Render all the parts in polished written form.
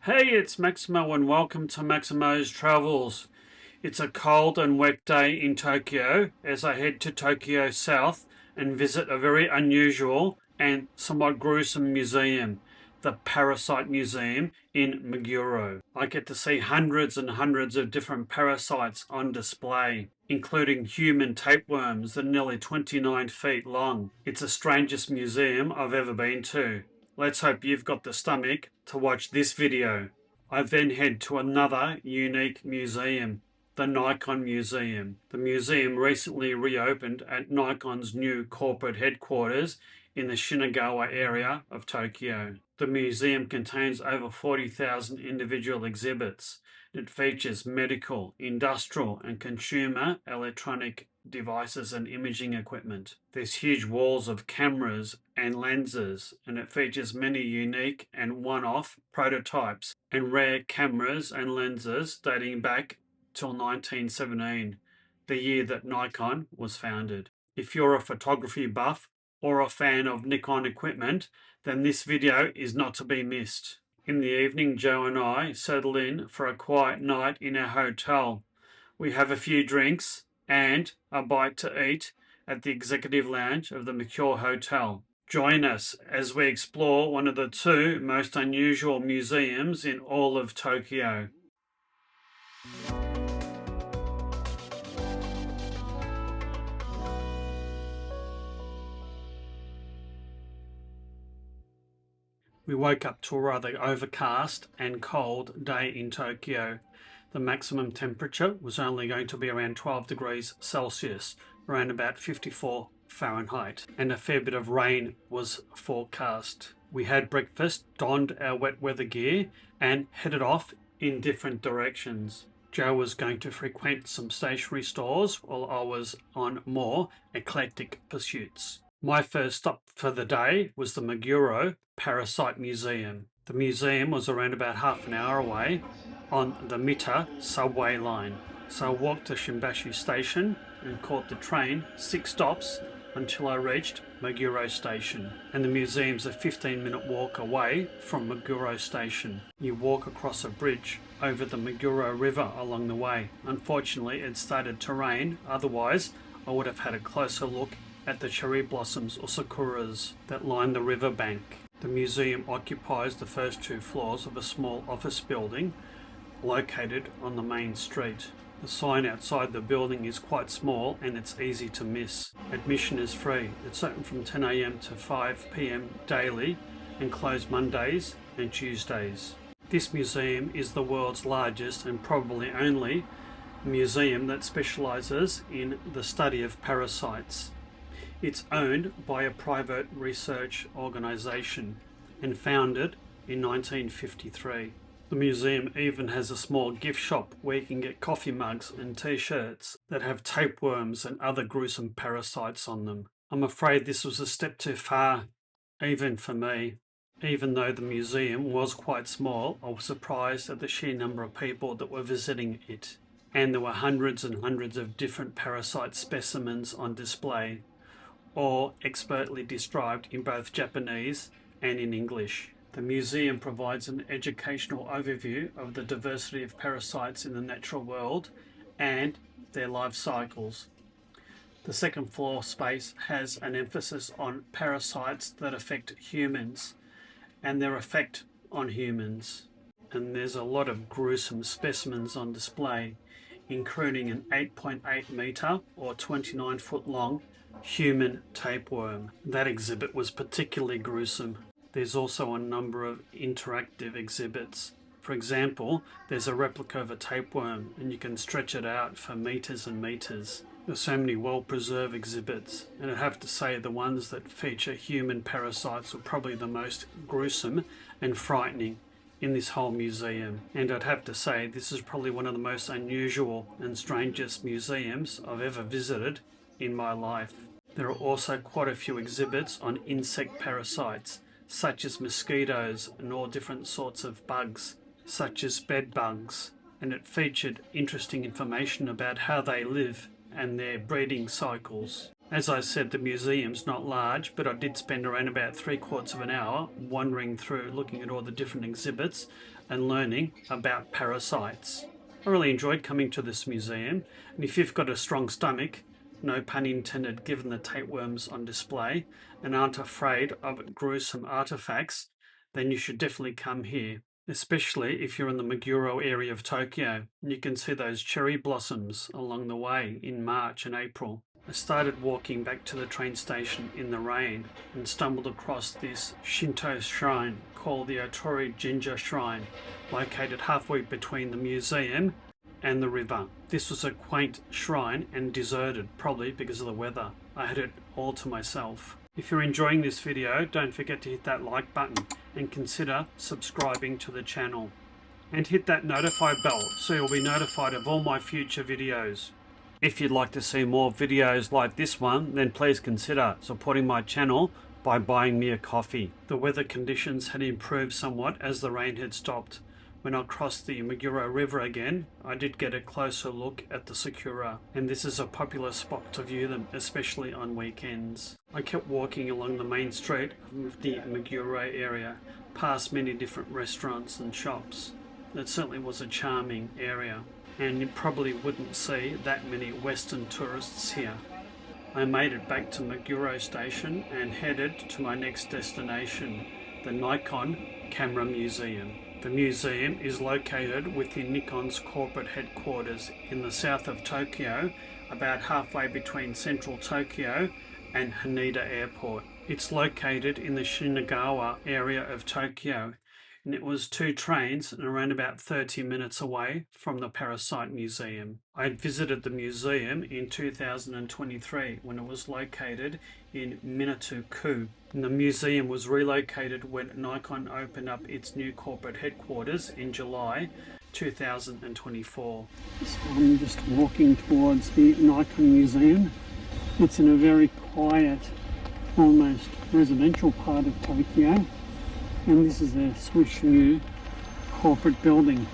Hey, it's Maximo and welcome to Maximo's Travels. It's a cold and wet day in Tokyo as I head to Tokyo South and visit a very unusual and somewhat gruesome museum, the Parasite Museum in Meguro. I get to see hundreds and hundreds of different parasites on display, including human tapeworms that are nearly 29 feet long. It's the strangest museum I've ever been to. Let's hope you've got the stomach to watch this video. I then head to another unique museum, the Nikon Museum. The museum recently reopened at Nikon's new corporate headquarters in the Shinagawa area of Tokyo. The museum contains over 40,000 individual exhibits. It features medical, industrial and consumer electronic devices and imaging equipment. There's huge walls of cameras and lenses, and it features many unique and one-off prototypes and rare cameras and lenses dating back till 1917, the year that Nikon was founded. If you're a photography buff or a fan of Nikon equipment, then this video is not to be missed. In the evening, Joe and I settle in for a quiet night in our hotel. We have a few drinks and a bite to eat at the executive lounge of the Mercure Hotel. Join us as we explore one of the two most unusual museums in all of Tokyo. We woke up to a rather overcast and cold day in Tokyo. The maximum temperature was only going to be around 12 degrees Celsius, around about 54 Fahrenheit, and a fair bit of rain was forecast. We had breakfast, donned our wet weather gear, and headed off in different directions. Joe was going to frequent some stationery stores while I was on more eclectic pursuits. My first stop for the day was the Meguro Parasite Museum. The museum was around about half an hour away on the Mita subway line. So I walked to Shimbashi station and caught the train 6 stops until I reached Meguro station. And the museum's a 15-minute walk away from Meguro station. You walk across a bridge over the Meguro River along the way. Unfortunately, it started to rain, otherwise I would have had a closer look at the cherry blossoms or sakuras that line the riverbank. The museum occupies the first 2 floors of a small office building located on the main street. The sign outside the building is quite small and it's easy to miss. Admission is free. It's open from 10 AM to 5 PM daily and closed Mondays and Tuesdays. This museum is the world's largest and probably only museum that specializes in the study of parasites. It's owned by a private research organization and founded in 1953. The museum even has a small gift shop where you can get coffee mugs and t-shirts that have tapeworms and other gruesome parasites on them. I'm afraid this was a step too far, even for me. Even though the museum was quite small, I was surprised at the sheer number of people that were visiting it. And there were hundreds and hundreds of different parasite specimens on display, or expertly described in both Japanese and in English. The museum provides an educational overview of the diversity of parasites in the natural world and their life cycles. The second floor space has an emphasis on parasites that affect humans and their effect on humans. And there's a lot of gruesome specimens on display, including an 8.8 metre or 29 foot long human tapeworm. That exhibit was particularly gruesome. There's also a number of interactive exhibits. For example, there's a replica of a tapeworm and you can stretch it out for meters and meters. There's so many well-preserved exhibits, and I have to say the ones that feature human parasites are probably the most gruesome and frightening in this whole museum. And I'd have to say this is probably one of the most unusual and strangest museums I've ever visited in my life. There are also quite a few exhibits on insect parasites, such as mosquitoes and all different sorts of bugs, such as bed bugs, and it featured interesting information about how they live and their breeding cycles. As I said, the museum's not large, but I did spend around about 3/4 of an hour wandering through, looking at all the different exhibits and learning about parasites. I really enjoyed coming to this museum, and if you've got a strong stomach, no pun intended given the tapeworms on display, and aren't afraid of gruesome artifacts, then you should definitely come here, especially if you're in the Meguro area of Tokyo. You can see those cherry blossoms along the way in March and April. I started walking back to the train station in the rain and stumbled across this Shinto shrine called the Otori-jinja Shrine, located halfway between the museum and the river. This was a quaint shrine and deserted, probably because of the weather. I had it all to myself. If you're enjoying this video, don't forget to hit that like button and consider subscribing to the channel. And hit that notify bell so you'll be notified of all my future videos. If you'd like to see more videos like this one, then please consider supporting my channel by buying me a coffee. The weather conditions had improved somewhat as the rain had stopped. When I crossed the Meguro River again, I did get a closer look at the sakura, and this is a popular spot to view them, especially on weekends. I kept walking along the main street of the Meguro area, past many different restaurants and shops. It certainly was a charming area, and you probably wouldn't see that many Western tourists here. I made it back to Meguro Station and headed to my next destination, the Nikon Camera Museum. The museum is located within Nikon's corporate headquarters in the south of Tokyo, about halfway between central Tokyo and Haneda Airport. It's located in the Shinagawa area of Tokyo, and it was 2 trains and around about 30 minutes away from the Parasite Museum. I had visited the museum in 2023 when it was located in Minato-ku. And the museum was relocated when Nikon opened up its new corporate headquarters in July 2024. So I'm just walking towards the Nikon Museum. It's in a very quiet, almost residential part of Tokyo. And this is their Swiss new corporate building.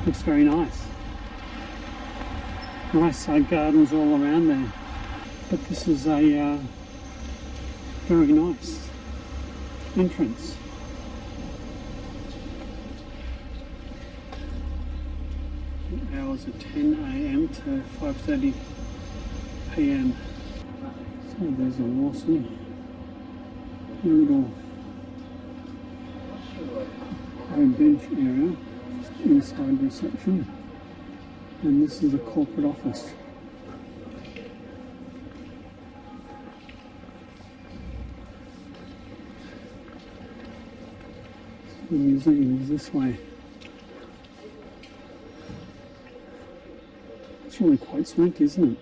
Looks very nice. Nice side gardens all around there. But this is a very nice entrance. The hours are 10 AM to 5:30 PM. So there's an awesome little bench area inside reception, and this is the corporate office. The museum is this way. It's really quite swanky, isn't it?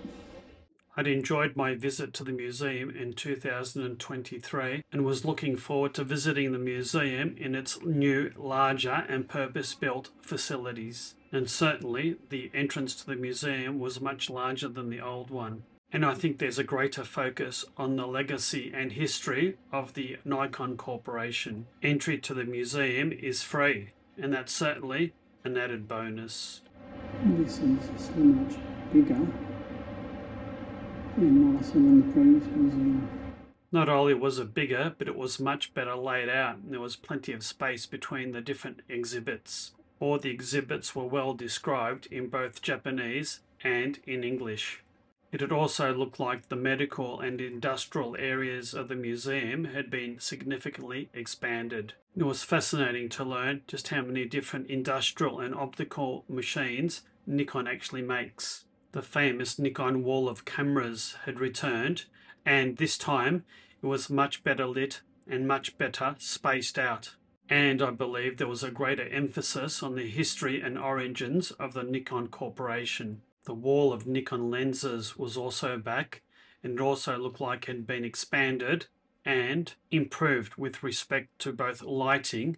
I'd enjoyed my visit to the museum in 2023 and was looking forward to visiting the museum in its new, larger and purpose-built facilities. And certainly the entrance to the museum was much larger than the old one. And I think there's a greater focus on the legacy and history of the Nikon Corporation. Entry to the museum is free, and that's certainly an added bonus. This is so much bigger and nicer than the previous museum. Not only was it bigger, but it was much better laid out, and there was plenty of space between the different exhibits. All the exhibits were well described in both Japanese and in English. It had also looked like the medical and industrial areas of the museum had been significantly expanded. It was fascinating to learn just how many different industrial and optical machines Nikon actually makes. The famous Nikon wall of cameras had returned, and this time it was much better lit and much better spaced out. And I believe there was a greater emphasis on the history and origins of the Nikon Corporation. The wall of Nikon lenses was also back, and it also looked like it had been expanded and improved with respect to both lighting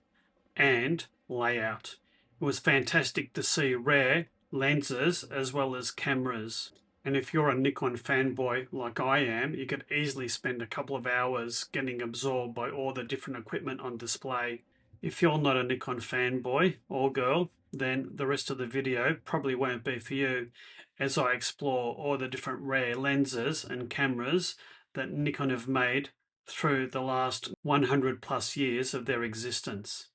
and layout. It was fantastic to see rare lenses as well as cameras. And if you're a Nikon fanboy like I am, you could easily spend a couple of hours getting absorbed by all the different equipment on display. If you're not a Nikon fanboy or girl, then the rest of the video probably won't be for you, as I explore all the different rare lenses and cameras that Nikon have made through the last 100 plus years of their existence.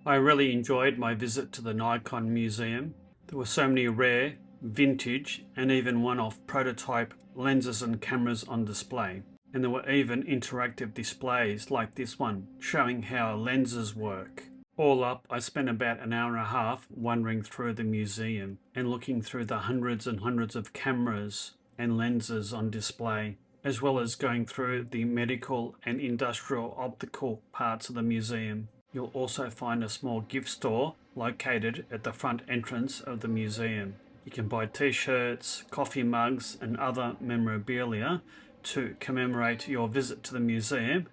I really enjoyed my visit to the Nikon Museum. There were so many rare, vintage, and even one-off prototype lenses and cameras on display. And there were even interactive displays like this one, showing how lenses work. All up, I spent about an hour and a half wandering through the museum and looking through the hundreds and hundreds of cameras and lenses on display, as well as going through the medical and industrial optical parts of the museum. You'll also find a small gift store located at the front entrance of the museum. You can buy t-shirts, coffee mugs and other memorabilia to commemorate your visit to the museum,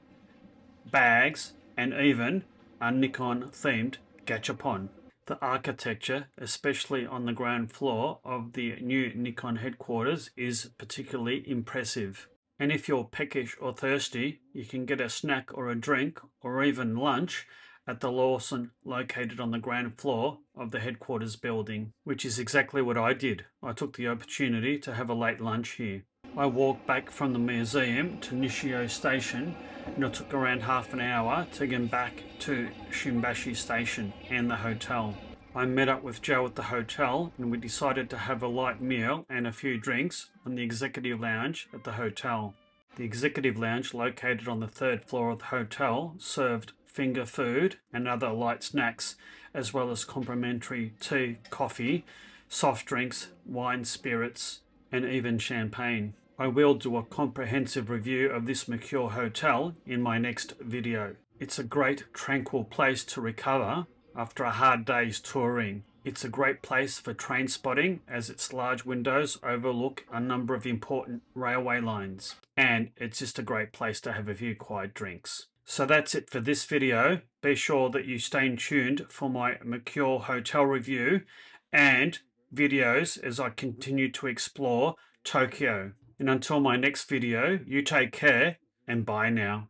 bags and even a Nikon themed gachapon. The architecture, especially on the ground floor of the new Nikon headquarters, is particularly impressive. And if you're peckish or thirsty, you can get a snack or a drink or even lunch at the Lawson located on the ground floor of the headquarters building, which is exactly what I did. I took the opportunity to have a late lunch here. I walked back from the museum to Nishio Station and it took around half an hour to get back to Shimbashi Station and the hotel. I met up with Joe at the hotel and we decided to have a light meal and a few drinks on the executive lounge at the hotel. The executive lounge, located on the third floor of the hotel, served finger food and other light snacks, as well as complimentary tea, coffee, soft drinks, wine, spirits, and even champagne. I will do a comprehensive review of this Mercure hotel in my next video. It's a great tranquil place to recover after a hard day's touring. It's a great place for train spotting as its large windows overlook a number of important railway lines. And it's just a great place to have a few quiet drinks. So that's it for this video. Be sure that you stay tuned for my Mercure hotel review and videos as I continue to explore Tokyo. And until my next video, you take care and bye now.